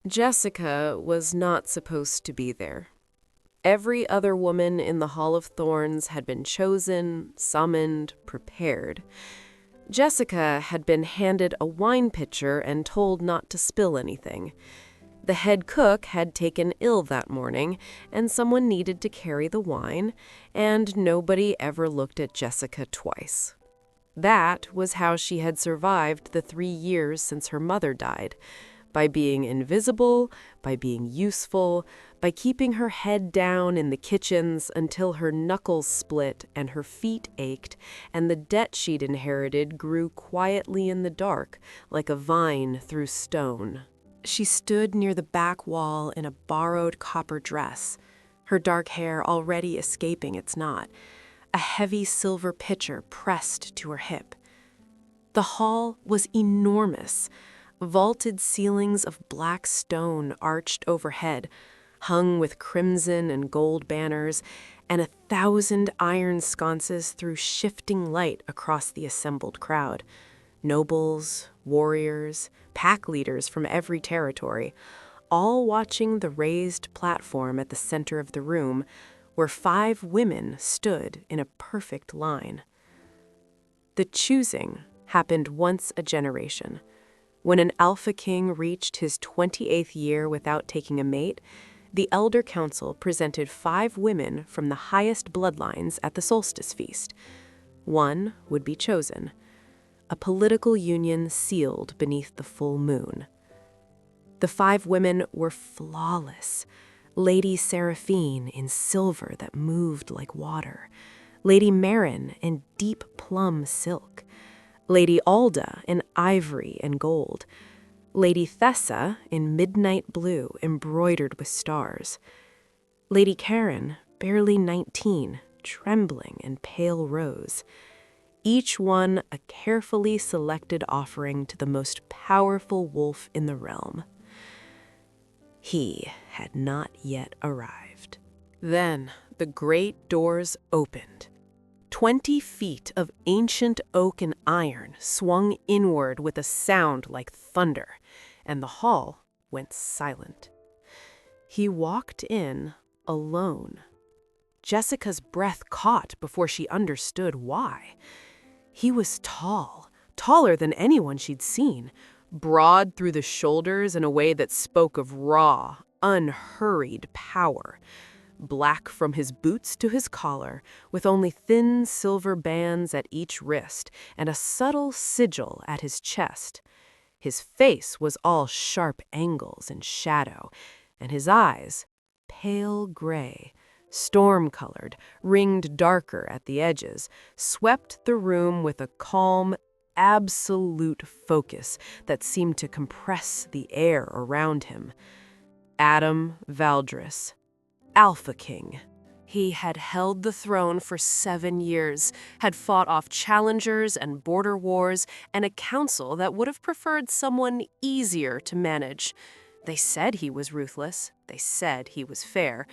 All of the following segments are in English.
Jessica was not supposed to be there. Every other woman in the Hall of Thorns had been chosen, summoned, prepared. Jessica had been handed a wine pitcher and told not to spill anything. The head cook had taken ill that morning, and someone needed to carry the wine, and nobody ever looked at Jessica twice. That was how she had survived the 3 years since her mother died. By being invisible, by being useful, by keeping her head down in the kitchens until her knuckles split and her feet ached, and the debt she'd inherited grew quietly in the dark, like a vine through stone. She stood near the back wall in a borrowed copper dress, her dark hair already escaping its knot, a heavy silver pitcher pressed to her hip. The hall was enormous. Vaulted ceilings of black stone arched overhead, hung with crimson and gold banners, and 1,000 iron sconces threw shifting light across the assembled crowd. Nobles, warriors, pack leaders from every territory, all watching the raised platform at the center of the room, where 5 women stood in a perfect line. The choosing happened once a generation. When an alpha king reached his 28th year without taking a mate, the Elder Council presented 5 women from the highest bloodlines at the solstice feast. One would be chosen, a political union sealed beneath the full moon. The 5 women were flawless. Lady Seraphine in silver that moved like water, Lady Marin in deep plum silk, Lady Alda in ivory and gold, Lady Thessa in midnight blue embroidered with stars, Lady Karen, barely 19, trembling in pale rose, each one a carefully selected offering to the most powerful wolf in the realm. He had not yet arrived. Then the great doors opened. 20 feet of ancient oak and iron swung inward with a sound like thunder, and the hall went silent. He walked in alone. Jessica's breath caught before she understood why. He was tall, taller than anyone she'd seen, broad through the shoulders in a way that spoke of raw, unhurried power. Black from his boots to his collar, with only thin silver bands at each wrist and a subtle sigil at his chest. His face was all sharp angles and shadow, and his eyes, pale gray, storm-colored, ringed darker at the edges, swept the room with a calm, absolute focus that seemed to compress the air around him. Adam Valdris, Alpha King. He had held the throne for 7 years, had fought off challengers and border wars, and a council that would have preferred someone easier to manage. They said he was ruthless. They said he was fair.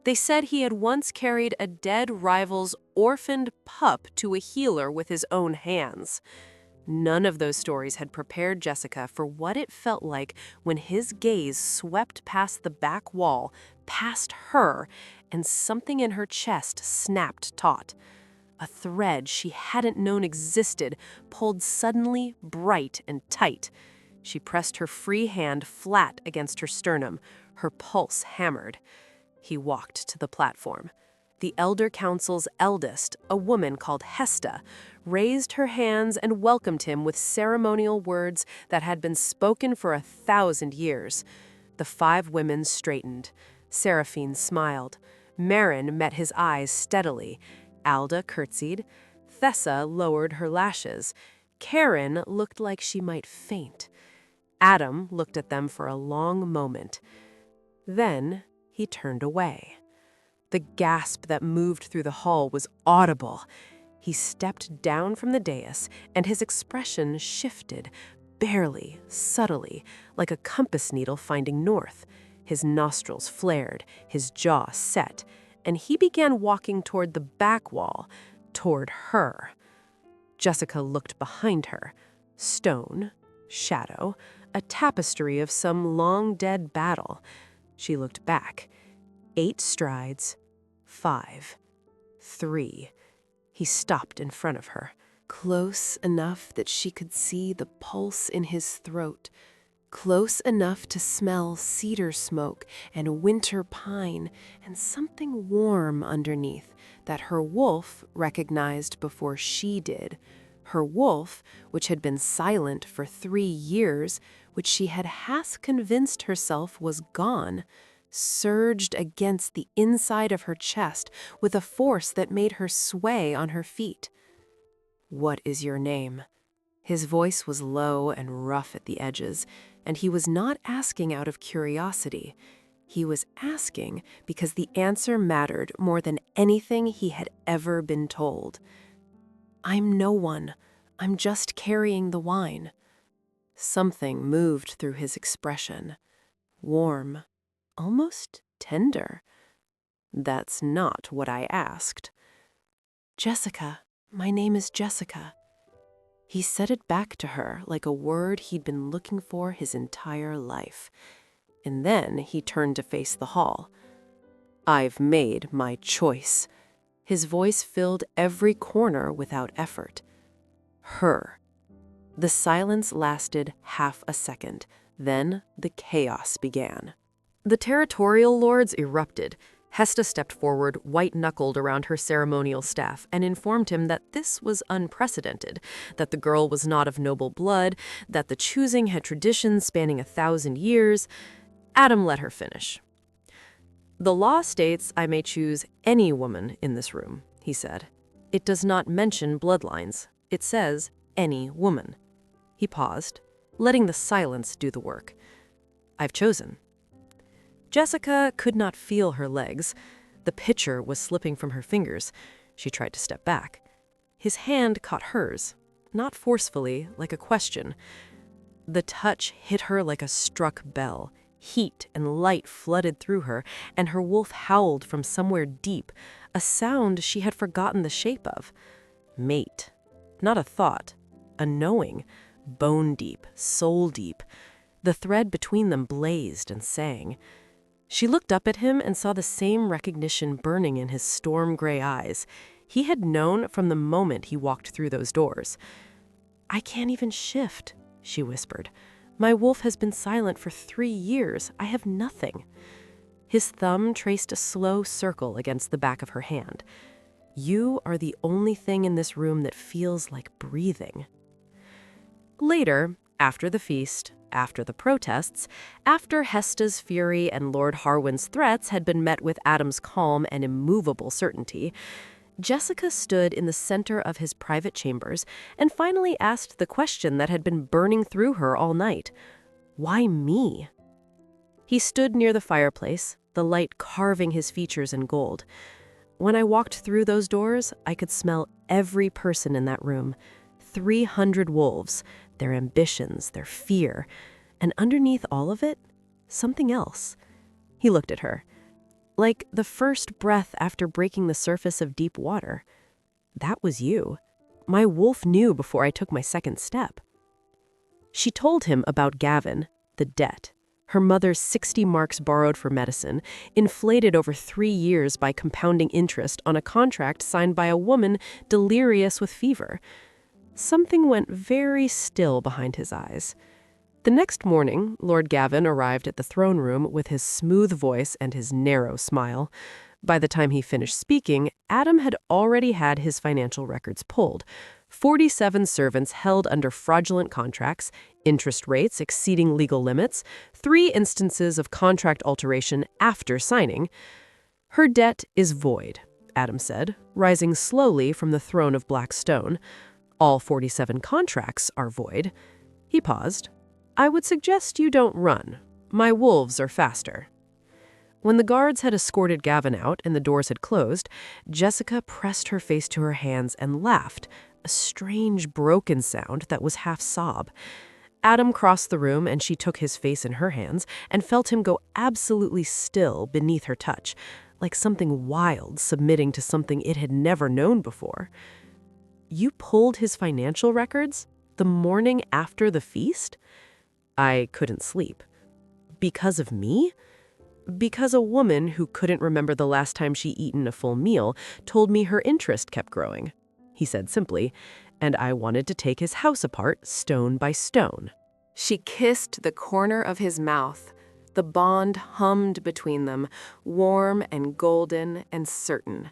They said he had once carried a dead rival's orphaned pup to a healer with his own hands. None of those stories had prepared Jessica for what it felt like when his gaze swept past the back wall, past her, and something in her chest snapped taut. A thread she hadn't known existed pulled suddenly bright and tight. She pressed her free hand flat against her sternum, her pulse hammered. He walked to the platform. The Elder Council's eldest, a woman called Hesta, raised her hands and welcomed him with ceremonial words that had been spoken for 1,000 years. The 5 women straightened. Seraphine smiled. Marin met his eyes steadily. Alda curtsied. Thessa lowered her lashes. Karen looked like she might faint. Adam looked at them for a long moment. Then he turned away. The gasp that moved through the hall was audible. He stepped down from the dais, and his expression shifted, barely, subtly, like a compass needle finding north. His nostrils flared, his jaw set, and he began walking toward the back wall, toward her. Jessica looked behind her. Stone, shadow, a tapestry of some long-dead battle. She looked back. 8 strides. 5. 3. He stopped in front of her, close enough that she could see the pulse in his throat, close enough to smell cedar smoke and winter pine and something warm underneath that her wolf recognized before she did. Her wolf, which had been silent for 3 years, which she had half convinced herself was gone, surged against the inside of her chest with a force that made her sway on her feet. "What is your name?" His voice was low and rough at the edges, and he was not asking out of curiosity. He was asking because the answer mattered more than anything he had ever been told. "I'm no one. I'm just carrying the wine." Something moved through his expression. Warm. Almost tender. "That's not what I asked." "Jessica. My name is Jessica." He said it back to her like a word he'd been looking for his entire life. And then he turned to face the hall. "I've made my choice." His voice filled every corner without effort. Her. The silence lasted half a second. Then the chaos began. The territorial lords erupted. Hesta stepped forward, white-knuckled around her ceremonial staff, and informed him that this was unprecedented, that the girl was not of noble blood, that the choosing had traditions spanning 1,000 years. Adam let her finish. "The law states I may choose any woman in this room," he said. "It does not mention bloodlines. It says any woman." He paused, letting the silence do the work. "I've chosen." Jessica could not feel her legs. The pitcher was slipping from her fingers. She tried to step back. His hand caught hers, not forcefully, like a question. The touch hit her like a struck bell. Heat and light flooded through her, and her wolf howled from somewhere deep, a sound she had forgotten the shape of. Mate. Not a thought. A knowing. Bone deep, soul deep. The thread between them blazed and sang. She looked up at him and saw the same recognition burning in his storm-gray eyes. He had known from the moment he walked through those doors. "I can't even shift," she whispered. "My wolf has been silent for 3 years. I have nothing." His thumb traced a slow circle against the back of her hand. "You are the only thing in this room that feels like breathing." Later, after the feast, after the protests, after Hesta's fury and Lord Harwin's threats had been met with Adam's calm and immovable certainty, Jessica stood in the center of his private chambers and finally asked the question that had been burning through her all night. Why me? He stood near the fireplace, the light carving his features in gold. When I walked through those doors, I could smell every person in that room. 300 wolves, their ambitions, their fear, and underneath all of it, something else. He looked at her. Like the first breath after breaking the surface of deep water. That was you. My wolf knew before I took my second step. She told him about Gavin, the debt, her mother's 60 marks borrowed for medicine, inflated over 3 years by compounding interest on a contract signed by a woman delirious with fever. Something went very still behind his eyes. The next morning, Lord Gavin arrived at the throne room with his smooth voice and his narrow smile. By the time he finished speaking, Adam had already had his financial records pulled. 47 servants held under fraudulent contracts, interest rates exceeding legal limits, 3 instances of contract alteration after signing. "Her debt is void," Adam said, rising slowly from the throne of black stone. "All 47 contracts are void." He paused. "I would suggest you don't run. My wolves are faster." When the guards had escorted Gavin out and the doors had closed, Jessica pressed her face to her hands and laughed, a strange broken sound that was half sob. Adam crossed the room and she took his face in her hands and felt him go absolutely still beneath her touch, like something wild submitting to something it had never known before. "You pulled his financial records the morning after the feast?" I couldn't sleep. Because of me? Because a woman who couldn't remember the last time she eaten a full meal told me her interest kept growing, he said simply, and I wanted to take his house apart stone by stone. She kissed the corner of his mouth. The bond hummed between them, warm and golden and certain.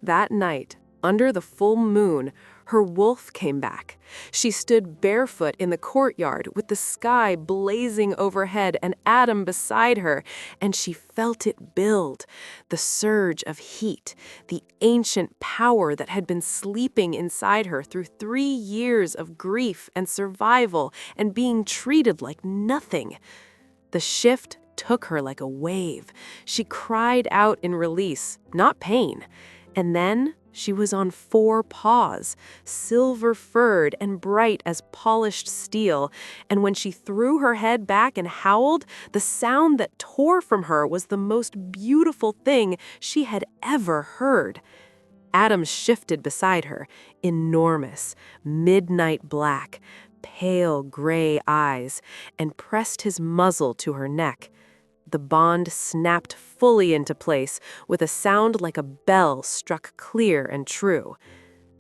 That night, under the full moon, her wolf came back. She stood barefoot in the courtyard with the sky blazing overhead and Adam beside her, and she felt it build, the surge of heat, the ancient power that had been sleeping inside her through 3 years of grief and survival and being treated like nothing. The shift took her like a wave. She cried out in release, not pain. And then she was on 4 paws, silver-furred and bright as polished steel, and when she threw her head back and howled, the sound that tore from her was the most beautiful thing she had ever heard. Adam shifted beside her, enormous, midnight black, pale gray eyes, and pressed his muzzle to her neck. The bond snapped fully into place with a sound like a bell struck clear and true.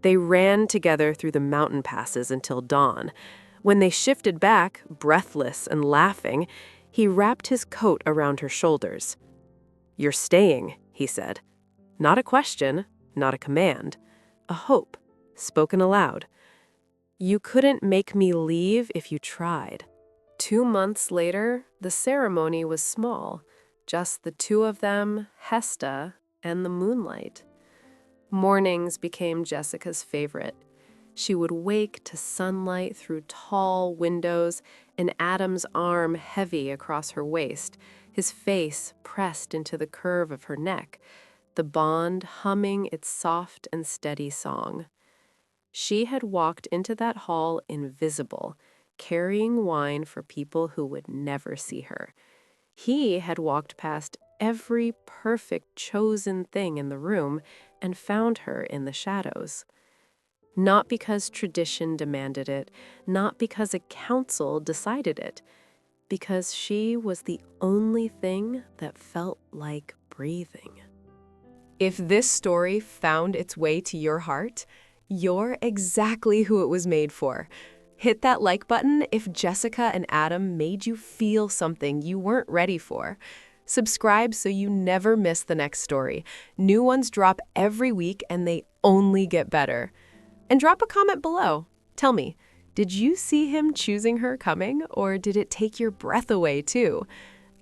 They ran together through the mountain passes until dawn. When they shifted back, breathless and laughing, he wrapped his coat around her shoulders. "You're staying," he said. Not a question, not a command, a hope, spoken aloud. "You couldn't make me leave if you tried." 2 months later, the ceremony was small, just the 2 of them, Hesta, and the moonlight. Mornings became Jessica's favorite. She would wake to sunlight through tall windows, and Adam's arm heavy across her waist, his face pressed into the curve of her neck, the bond humming its soft and steady song. She had walked into that hall invisible, carrying wine for people who would never see her. He had walked past every perfect chosen thing in the room and found her in the shadows. Not because tradition demanded it, not because a council decided it, because she was the only thing that felt like breathing. If this story found its way to your heart, you're exactly who it was made for. Hit that like button if Jessica and Adam made you feel something you weren't ready for. Subscribe so you never miss the next story. New ones drop every week and they only get better. And drop a comment below. Tell me, did you see him choosing her coming, or did it take your breath away too?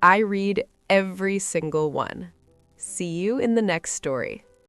I read every single one. See you in the next story.